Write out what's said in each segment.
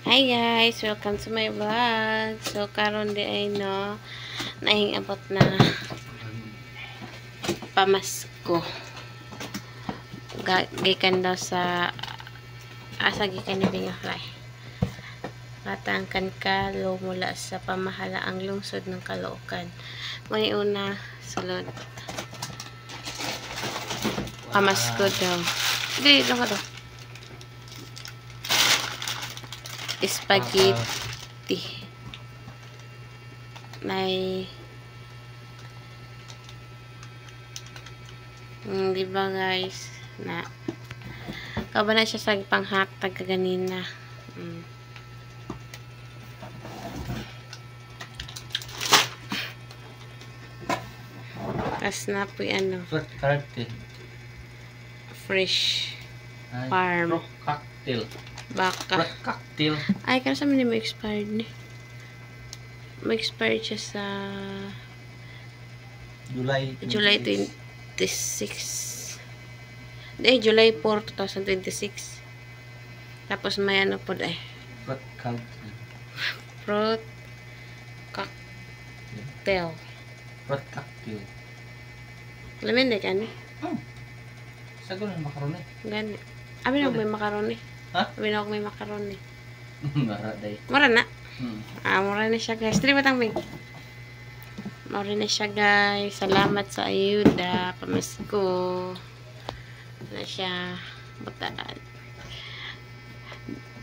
Hi guys, welcome to my vlog. So karon di ay no abot na pamasko. Gikan daw sa asa gikan ni Binga Fly. Patangkan kalo mula sa pamahalaang lungsod ng Caloocan. Muni una sulod. Pamasko daw. Dito ka daw. Spaghetti. May di ba guys na kaba na siya sa panghatag kaganina. Tas na po ano fresh farm cocktail baka cocktail ay kasi hindi mo expired ni may expired siya sa July 26 July 4, 2026 tapos may ano po fruit cocktail lamin de kan sago ng macaroni gani abi na may macaroni ha abi na may macaroni mara day mura na mura na siya guys dili batang big mura na siya guys salamat sa ayuda pamasko na siya butaan.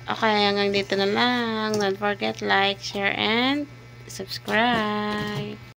Okay, hanggang dito na lang. Don't forget like, share, and subscribe.